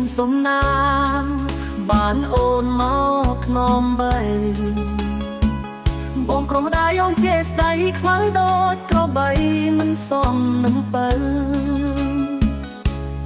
មានសំណាងបានអូនមកខ្នំបីបងក្រុមដៃអងចេស្ដីខ្មៅដូចក្របីមិនសមនឹងបើ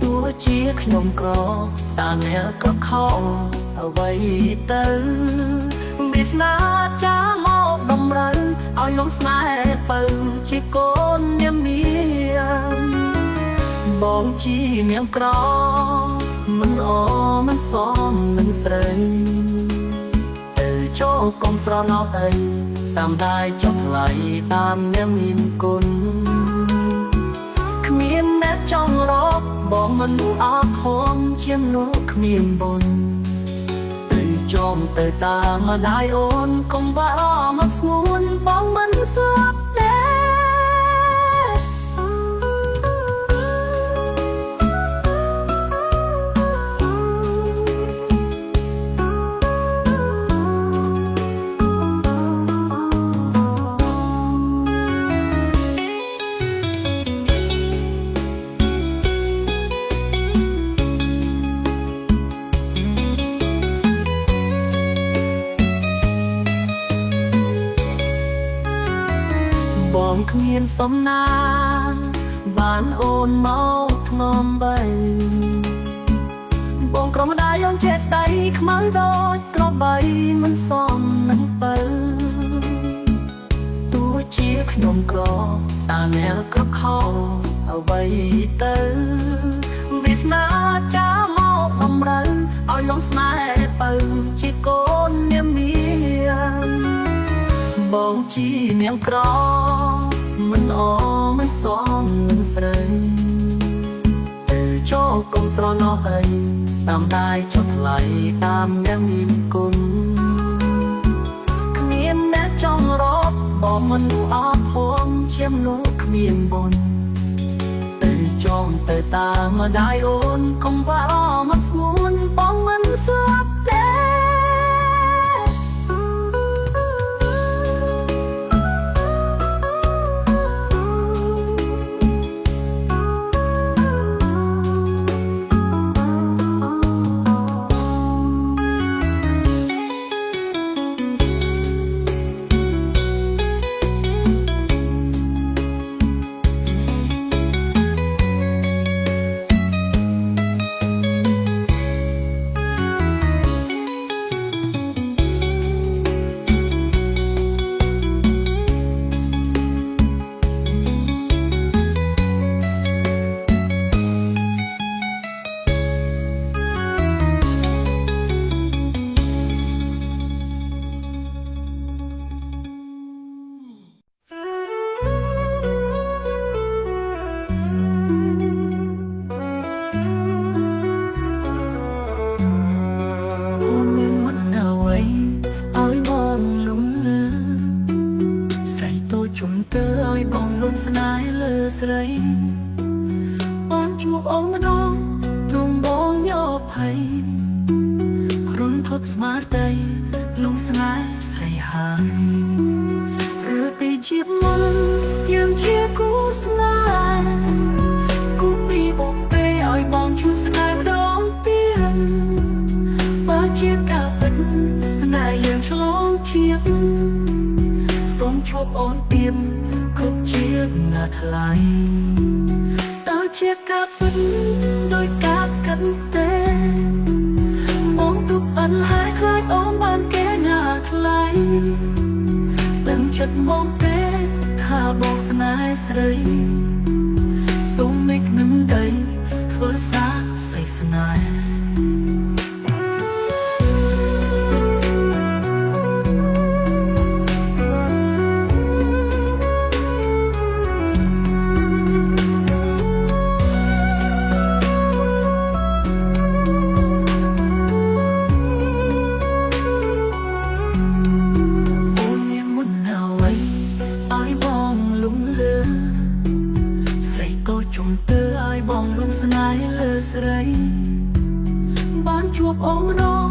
ទោះជាខ្ញុំក្រតាមអ្នកក៏ខំអ្វីទៅវាស្នាចាមកដំរើឲ្យលងស្នេហ៍បើជាកូននាមមានបងជានាងក្រមិនអមិនសមនឹងស្រីទៅចូលកុំស្រណោអីតាមដៃចុះថ្លៃតាមនាងមានគុណគ្មានអ្នកចង់រកបងមិនអត់ហមជាមនុស្សគ្មានបុណ្យទៅចង់ទៅតាមម្ដាយអូនកុំបារម្ភស្ងួនបងមិនស្លាប់ទេបងគ្មានសំណាងបានអូនមកថ្នមបីបងក្រុមដៃអងចេស្ដីខ្មៅដូចក្របីមិនសមនឹងបើទោះជាខ្ញុំក្រតាអ្នកក្រខោអ្វីទៅវាស្នាចាមកបំរើឲ្យលងស្នេហ៍បើជាកូននាមមានបងជានាងក្រមិនអមិនសមនឹងស្រីទៅចូលកុំស្រណោអីតាមដៃចុះថ្លៃតាមនាងមានគុណគ្មានអ្នកចង់រកបងមិនអត់ហមជាមនុស្សគ្មានបុណ្យទៅចង់ទៅតាមម្ដាយអូនកុំបារម្ភស្ងួនបងមិនស្លាប់ទេស្នេហ៍លើស្រីបានជួបអូនម្ដងទ្រង់បងញ៉ោភ័យរុនថត់ស្មារតីលងស្នេហ៍ស្រីហើយឬពីជាមុនយើងជាគូស្នេហ៍គូពីបងពេឲ្យបងជួបស្នេហ៍ម្ដងទៀតបើជាការពិតស្នេហ៍យើងឆ្លងជាតិសូមជួបអូនទៀតគ្រប់ជាណាថ្លៃតើជាការពិតដោយការកាត់ទេមកទុកអនហើយខ្លាចអូនបានគេណាថ្លៃដឹងចិត្តមកទេថាបងស្នេហ៍ស្រីសូមមិននឹងដីធ្វើសារស្អីស្នេហ៍បានជួបអូនម្ដង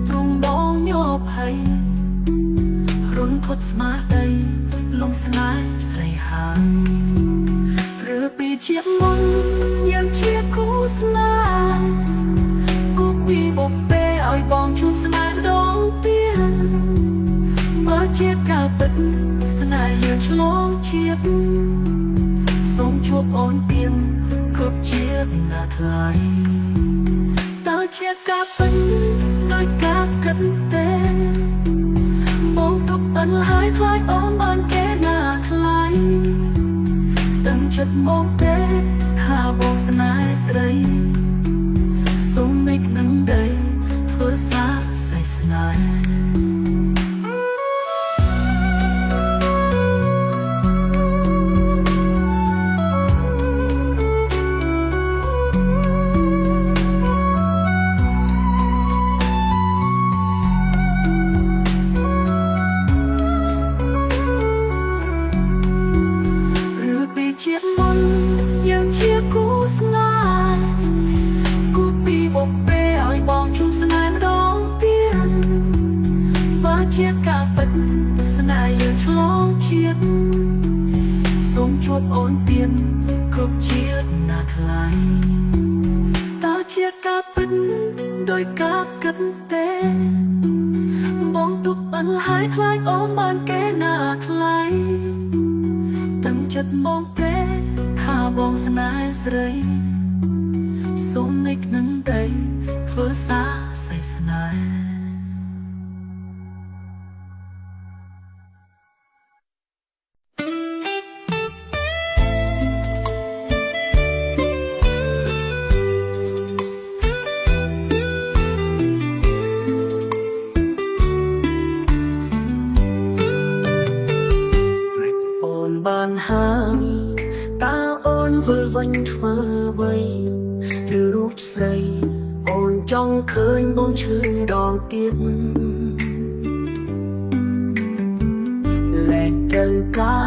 ទ្រង់បងញ៉ោភ័យរុនផុតស្មារតីលងស្នេហ៍ស្រីហើយឬពីជាតិមុនយើងជាគូស្នេហ៍ ណាថ្លៃតើជាការពិតដោយការគិតទេបងទុកអិនហើយខ្លាចអូនបានគេណាថ្លៃដឹងចិត្តមកទេថាបងស្នេហ៍ស្រីសុំមិននឹងដីធ្វើសារស័យស្នេហ៍ជាមុនយើងជាគូស្នេហ៍គូពីបបពេឲ្យបងជួបស្នេហ៍ម្ដងទៀតបើជាការពិតស្នេហ៍យើងឆ្លងជាតិសូមជួបអូនទៀតគ្រប់ជាតិណាថ្លៃតើជាការពិតដោយការគិតទេបងទុកអិនហើយខ្លាចអូនបានគេណាថ្លៃទាំងចិត្តមកទេថាបងស្នេហ៍ស្រីសូមនឹកនឹងដីធ្វើសារស័យស្នេហ៍បានហើយតើអូនវិលវិញធ្វើអ្វីឬរូបស្រីអូនចង់ឃើញបងឈឺដងទៀតលែកទៅកា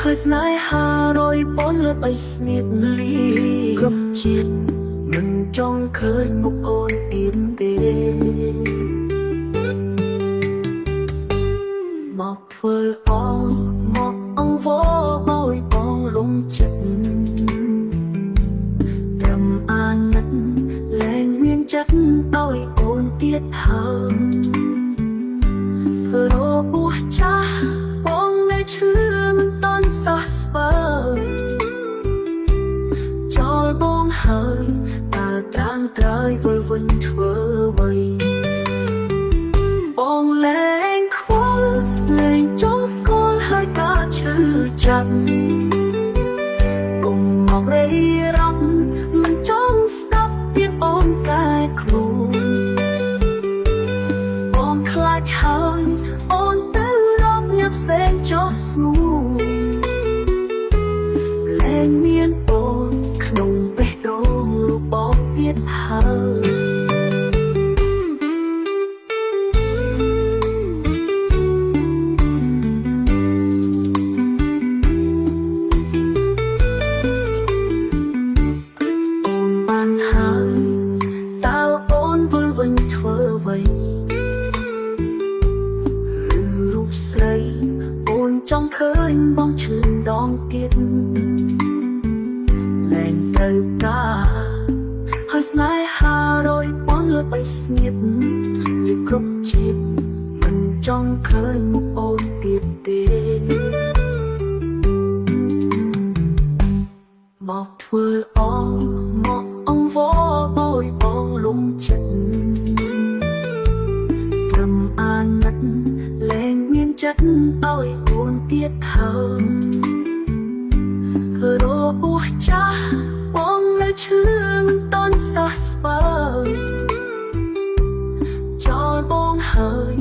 ហើយស្នេហារយពន់លើបីស្នៀតលីគ្រប់ជាតិមិនចង់ឃើញមុខអូនទៀតទេមកធ្វើអងមកអង្វរបយបងលំចិត្តត្រឹមអាណិតលែងមានចិត្តឲ្យអូនទៀតហើយរបួសចាស់បងនៅឈឺមិនតន់សះស្បើចោលបងហើយតើត្រាំត្រើយវិលវិញធ្វើអ្វីបងលែងខ្វល់លែងចង់ស្គាល់ហើយការឈឺចាប់កុំមករៃរ៉ាប់មិនចង់ស្ដាប់ពីអូនកែខ្លួនបងខ្លាចហើយអូនទៅរកអ្នកផ្សេងចោះស្ងួនលែងមានអូនក្នុងបេះដូងរូបបងទៀតហើយចង់ឃើញបងឈឺដងទៀតលែងទៅកាហើយស្នេហារយពន់លើបីស្នៀតវាគ្រប់ជាតិមិនចង់ឃើញមុខអូនទៀតទេមកធ្វើអងមកអង្វរបយបងលំចិត្តត្រឹមអាណិតលែងមានចិត្តឲ្យអូនទៀតហើយរបួសចាស់បងនៅឈឺមិនតន់សះស្បើចោលបងហើយ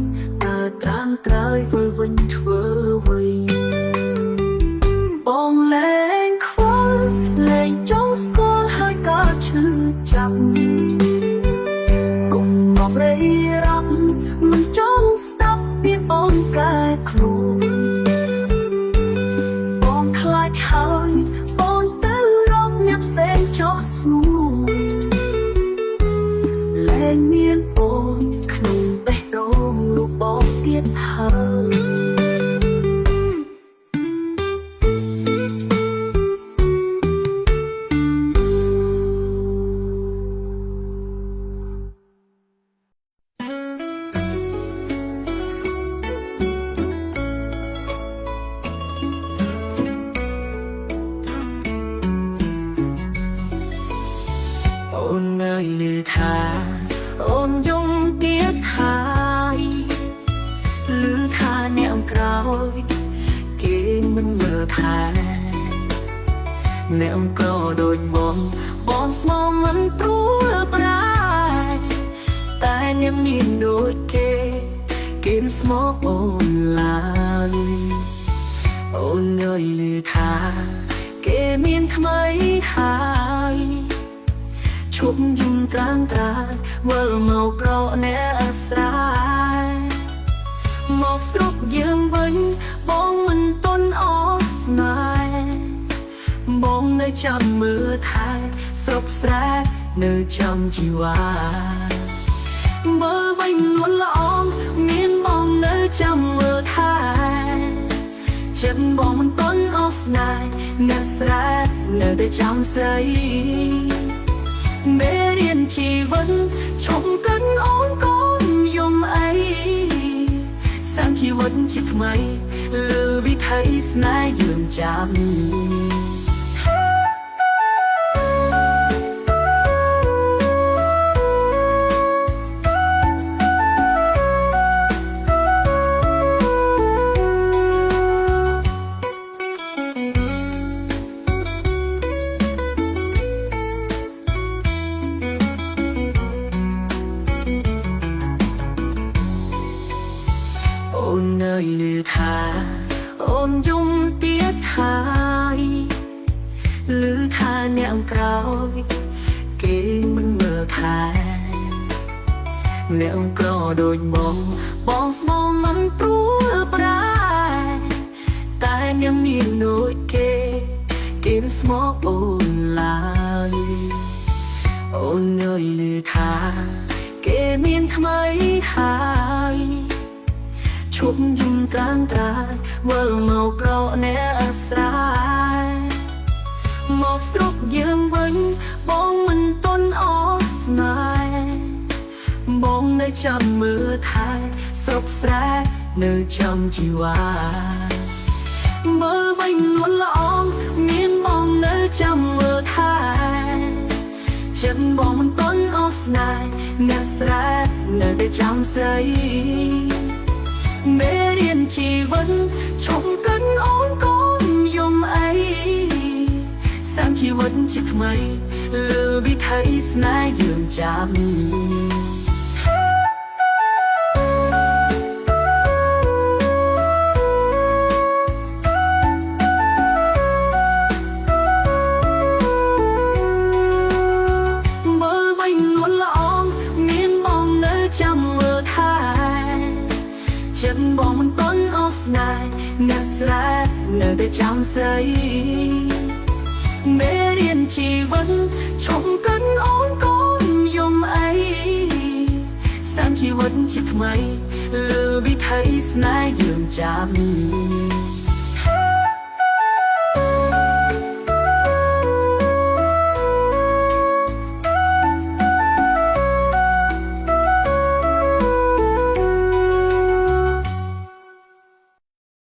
តើត្រាំត្រើយវិលវិញធ្វើអ្វីបងលែងខ្វល់លែងចង់ស្គាល់ហើយការឈឺចាប់កុំមករៃរ៉ាប់មិនចង់ស្ដាប់ពីអូនកែខ្លួន ថា អូនយំទៀតហើយឮថាអ្នកក្រោយគេមិនមើលថែអ្នកក៏ដូចបងស្មោមិនព្រួលប្រាយតែអ្នកមានដូចគេស្មោអូនឡើយអូនយល់ឮថាគេមានថ្មីហើយឈប់យំត្រាំត្រាវិលមកក្រអ្នកអាស្រ័យមកស្រុកយើងវិញបងមិនតន់អស់ស្នេហ៍បងនៅចាំមើលថែស្រុកស្រែនៅចាំជីវ៉ាមើលវិញនួនល្អមានបងនៅចាំមើលថែចិត្តបងមិនតន់អស់ស្នេហ៍អ្នកស្រែនៅតែចាំស្រីមេរៀនជីវិតឈប់កិនអូនកូនយំអីសាំជីវិតជាថ្មីលើវិថីស្នេហ៍យើងចាំអូននៅឮថាអូនយំទៀតហើយឮថាអ្នកក្រោយគេមិនមើលថែអ្នកក្រដូចបងស្មោមិនព្រួលប្រាយតែអ្នកមានដូចគេស្មោអូនឡើយអូននៅឮថាគេមានថ្មីហើយឈប់យំត្រាំត្រាវិលមកក្រអ្នកអាស្រ័យមកស្រុកយើងវិញបងមិនតន់អស់ស្នេហ៍បងនៅចាំមើលថែស្រុកស្រែនៅចាំជីវ៉ាមើលវិញនួនល្អមានបងនៅចាំមើលថែចិត្តបងមិនតន់អស់ស្នេហ៍អ្នកស្រែនៅតែចាំស្រីមេរៀនជីវិតឈប់កិនអូនកូនយំអីសាំជីវិតជាថ្មីលើវិថីស្នេហ៍យើងចាំមើលវិញនួនល្អមានបងនៅចាំមើលថែចិត្តបងមិនតន់អស់ស្នេហ៍អ្នកស្រែនៅតែចាំស្រីមេរៀនជីវិតឈប់កិនអូនកូនយំអីសាំជីវិតជាថ្មីលើវិថីស្នេហ៍យើងចាំ